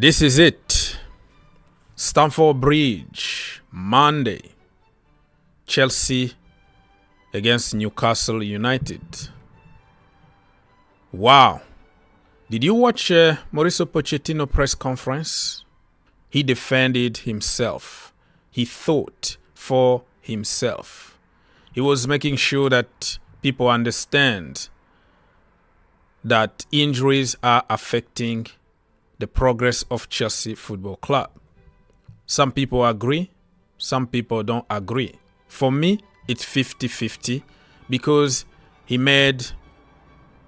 This is it. Stamford Bridge, Monday. Chelsea against Newcastle United. Wow. Did you watch Mauricio Pochettino press conference? He defended himself. He thought for himself. He was making sure that people understand that injuries are affecting the progress of Chelsea Football Club. Some people agree, some people don't agree. For me, it's 50-50 because he made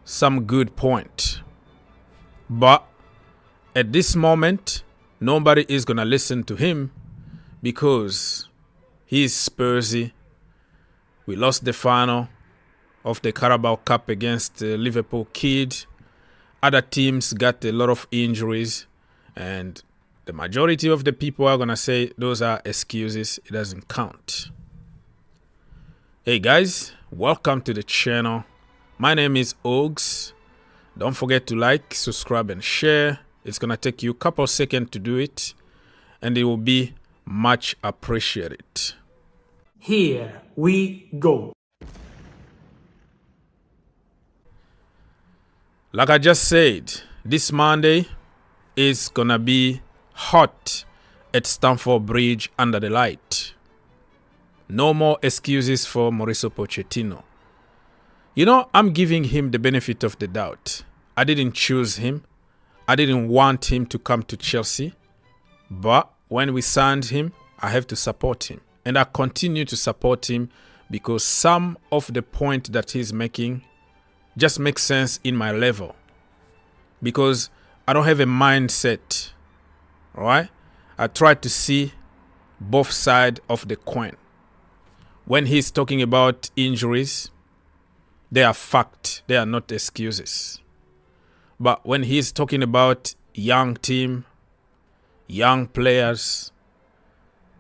some good point. But at this moment, nobody is going to listen to him because he's Spursy. We lost the final of the Carabao Cup against Liverpool Kid. Other teams got a lot of injuries, and the majority of the people are going to say those are excuses. It doesn't count. Hey guys, welcome to the channel. My name is Ogs. Don't forget to like, subscribe, and share. It's going to take you a couple seconds to do it, and it will be much appreciated. Here we go. Like I just said, this Monday is going to be hot at Stamford Bridge under the light. No more excuses for Mauricio Pochettino. You know, I'm giving him the benefit of the doubt. I didn't choose him. I didn't want him to come to Chelsea. But when we signed him, I have to support him. And I continue to support him because some of the point that he's making just makes sense in my level. Because I don't have a mindset. Alright? I try to see both sides of the coin. When he's talking about injuries, they are fact. They are not excuses. But when he's talking about young team, young players,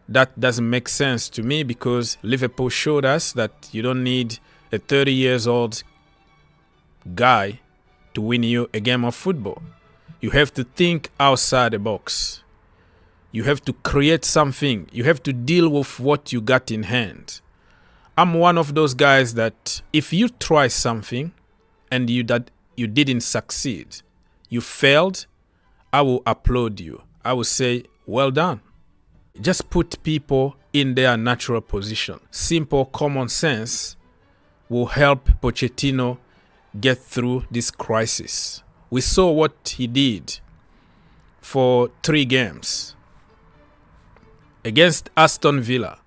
that doesn't make sense to me because Liverpool showed us that you don't need a 30 years old guy to win you a game of football. You have to think outside the box. You have to create something. You have to deal with what you got in hand. I'm one of those guys that if you try something and you didn't succeed, you failed, I will applaud you. I will say, well done. Just put people in their natural position. Simple common sense will help Pochettino get through this crisis. We saw what he did for 3 games. Against Aston Villa,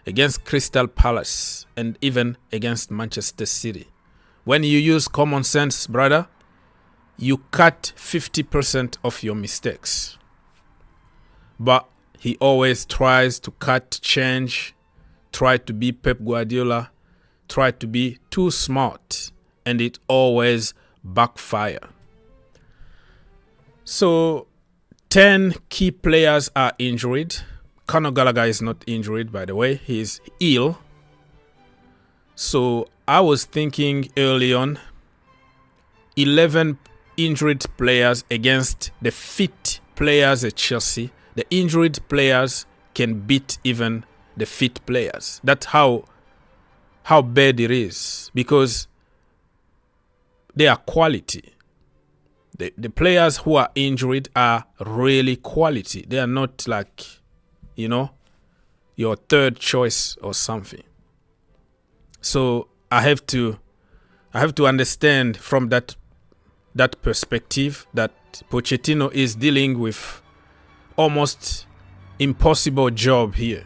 against Crystal Palace, and even against Manchester City. When you use common sense, brother, you cut 50% of your mistakes. But he always tries to cut change, try to be Pep Guardiola, try to be too smart, and it always backfire. So 10 key players are injured. Conor Gallagher is not injured, by the way. He's ill. So I was thinking early on, 11 injured players against the fit players at Chelsea. The injured players can beat even the fit players. That's how bad it is, because they are quality. The players who are injured are really quality. They are not like, you know, your third choice or something. So I have to understand from that perspective that Pochettino is dealing with almost impossible job here.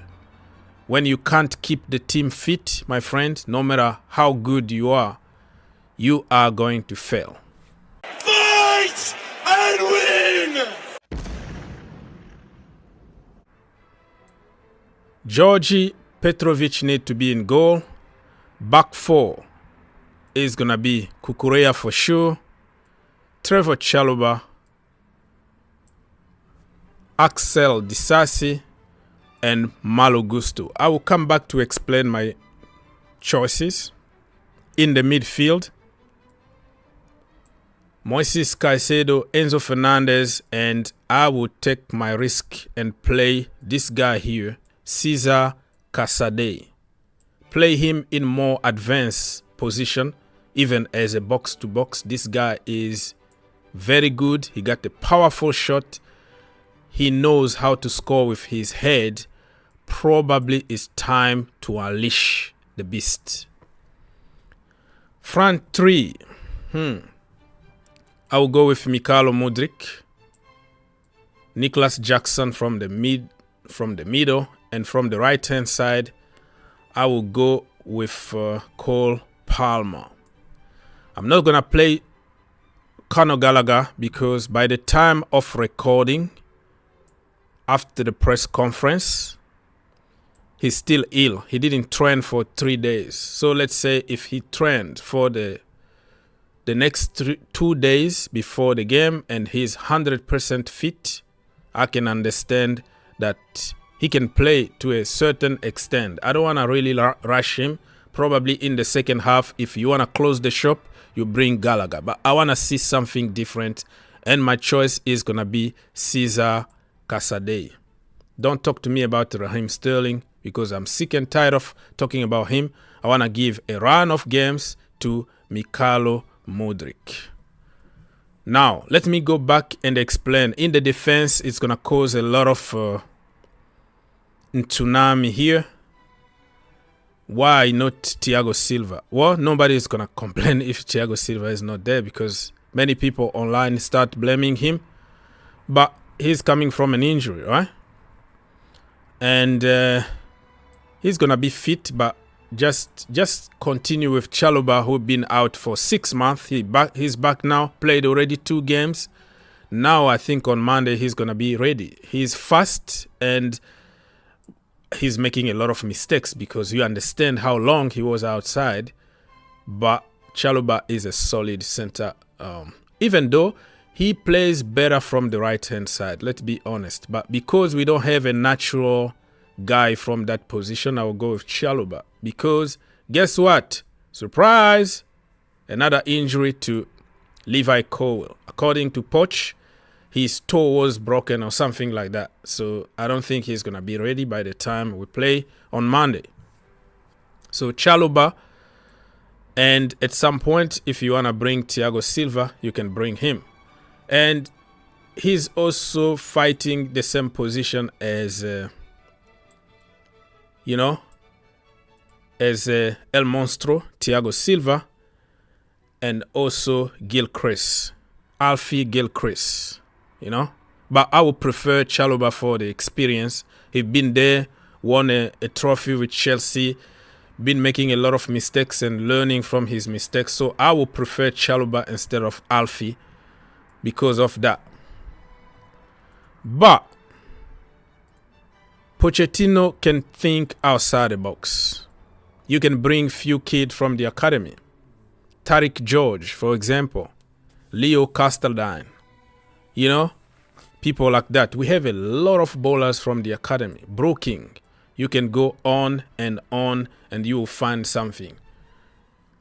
When you can't keep the team fit, my friend, no matter how good you are going to fail. Fight and win! Georgi Petrovic need to be in goal. Back 4 is going to be Cucurella for sure. Trevor Chalobah, Axel Disasi, and Malo Gusto. I will come back to explain my choices. In the midfield, Moises Caicedo, Enzo Fernandez, and I would take my risk and play this guy here, Cesar Casadei. Play him in more advanced position, even as a box-to-box. This guy is very good. He got a powerful shot. He knows how to score with his head. Probably it's time to unleash the beast. Front three. I will go with Mikhailo Mudryk, Nicholas Jackson from the middle, and from the right-hand side, I will go with Cole Palmer. I'm not gonna play Conor Gallagher because by the time of recording, after the press conference, he's still ill. He didn't train for 3 days. So let's say if he trained for the next 2 days before the game and he's 100% fit, I can understand that he can play to a certain extent. I don't want to really rush him. Probably in the second half, if you want to close the shop, you bring Gallagher. But I want to see something different, and my choice is going to be Cesar Casadei. Don't talk to me about Raheem Sterling because I'm sick and tired of talking about him. I want to give a run of games to Mikhailo Mudryk. Now, let me go back and explain. In the defense, it's going to cause a lot of tsunami here. Why not Thiago Silva? Well, nobody is going to complain if Thiago Silva is not there because many people online start blaming him. But he's coming from an injury, right? And he's going to be fit, but just continue with Chalobah, who's been out for 6 months. He's back now, played already 2 games. Now I think on Monday he's going to be ready. He's fast and he's making a lot of mistakes because you understand how long he was outside. But Chalobah is a solid center, even though he plays better from the right-hand side, let's be honest. But because we don't have a natural guy from that position, I will go with Chalobah. Because guess what? Surprise! Another injury to Levi Colwill. According to Poch, his toe was broken or something like that. So I don't think he's going to be ready by the time we play on Monday. So Chalobah, and at some point, if you want to bring Thiago Silva, you can bring him. And he's also fighting the same position as, as El Monstro, Thiago Silva, and also Gilchrist, Alfie Gilchrist, But I would prefer Chalobah for the experience. He's been there, won a trophy with Chelsea, been making a lot of mistakes and learning from his mistakes. So I would prefer Chalobah instead of Alfie because of that. But Pochettino can think outside the box. You can bring few kids from the academy. Tariq George, for example. Leo Castledine. People like that. We have a lot of bowlers from the academy. Broking. You can go on and you will find something.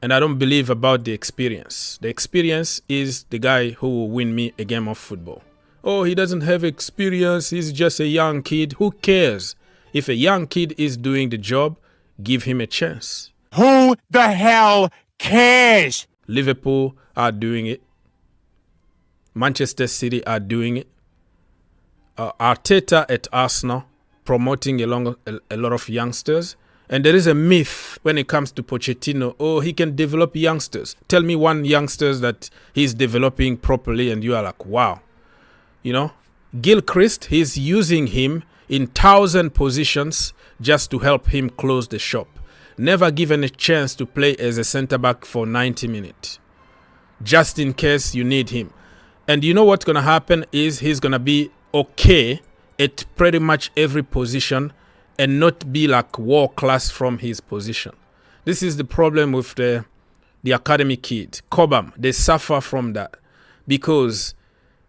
And I don't believe about the experience. The experience is the guy who will win me a game of football. Oh, he doesn't have experience. He's just a young kid. Who cares? If a young kid is doing the job, give him a chance. Who the hell cares? Liverpool are doing it. Manchester City are doing it. Arteta at Arsenal promoting a lot of youngsters. And there is a myth when it comes to Pochettino. Oh, he can develop youngsters. Tell me one youngster that he's developing properly and you are like, wow. Gilchrist, he's using him in 1,000 positions just to help him close the shop. Never given a chance to play as a centre-back for 90 minutes. Just in case you need him. And you know what's going to happen is he's going to be okay at pretty much every position and not be like world class from his position. This is the problem with the academy kid. Cobham, they suffer from that because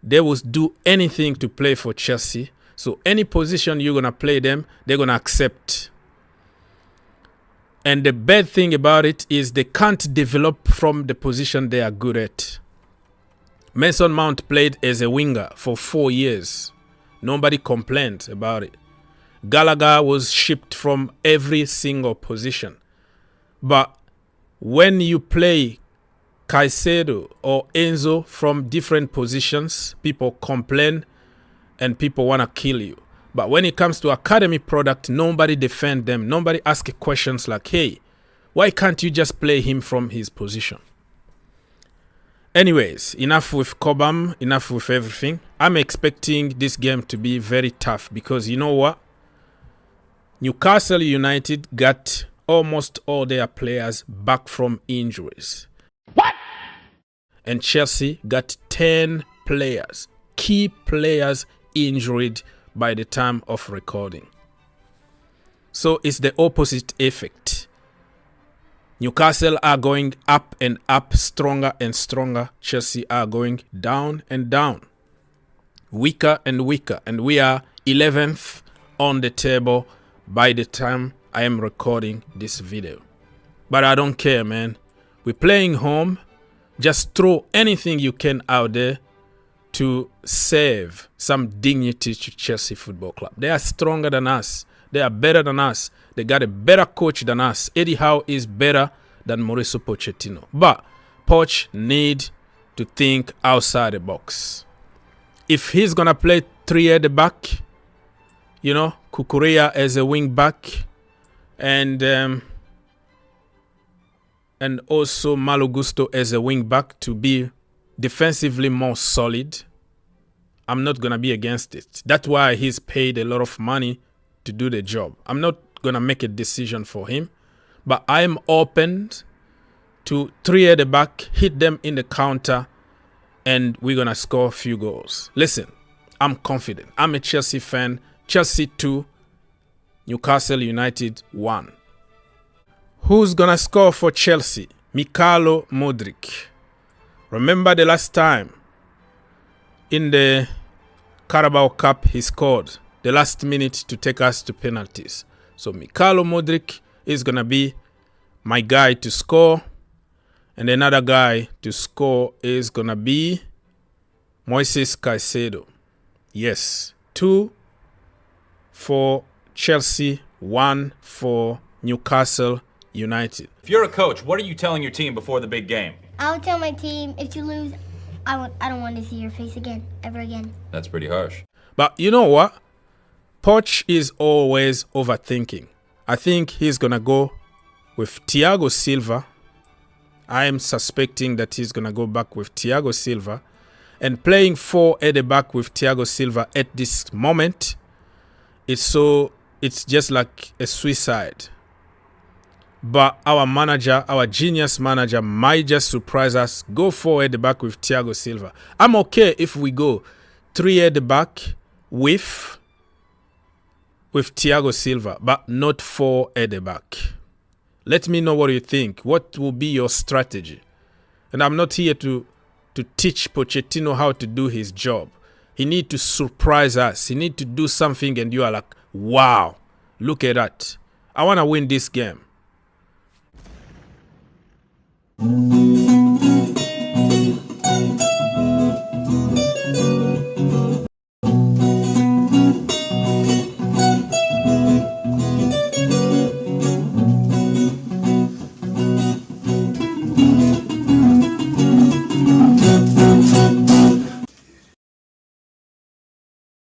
they will do anything to play for Chelsea. So any position you're going to play them, they're going to accept. And the bad thing about it is they can't develop from the position they are good at. Mason Mount played as a winger for 4 years. Nobody complained about it. Gallagher was shipped from every single position. But when you play Caicedo or Enzo from different positions, people complain and people want to kill you. But when it comes to academy product, nobody defend them. Nobody ask questions like, hey, why can't you just play him from his position? Anyways, enough with Cobham, enough with everything. I'm expecting this game to be very tough because you know what? Newcastle United got almost all their players back from injuries. What? And Chelsea got 10 players, key players injured by the time of recording. So it's the opposite effect. Newcastle are going up and up, stronger and stronger. Chelsea are going down and down, weaker and weaker. And we are 11th on the table by the time I am recording this video. But I don't care, man. We're playing home. Just throw anything you can out there to save some dignity to Chelsea Football Club. They are stronger than us. They are better than us. They got a better coach than us. Eddie Howe is better than Mauricio Pochettino. But Poch need to think outside the box. If he's going to play 3 at the back, you know, Cucurella as a wing back, and also Malo Gusto as a wing back to be defensively more solid, I'm not going to be against it. That's why he's paid a lot of money to do the job. I'm not going to make a decision for him, but I'm open to 3 at the back, hit them in the counter, and we're going to score a few goals. Listen, I'm confident. I'm a Chelsea fan. Chelsea 2, Newcastle United 1. Who's going to score for Chelsea? Mikhailo Mudryk. Remember the last time in the Carabao Cup he scored the last minute to take us to penalties. So Mikhailo Mudryk is going to be my guy to score. And another guy to score is going to be Moises Caicedo. Yes, 2 for Chelsea, 1 for Newcastle United. If you're a coach, what are you telling your team before the big game? I would tell my team, if you lose, I don't want to see your face again, ever again. That's pretty harsh. But you know what? Poch is always overthinking. I think he's going to go with Thiago Silva. I am suspecting that he's going to go back with Thiago Silva. And playing 4 at the back with Thiago Silva at this moment, it's just like a suicide. But our manager, our genius manager, might just surprise us. Go 4 at the back with Thiago Silva. I'm okay if we go 3 at the back with Thiago Silva, but not 4 at the back. Let me know what you think. What will be your strategy? And I'm not here to teach Pochettino how to do his job. He needs to surprise us. He needs to do something and you are like, wow, look at that. I want to win this game.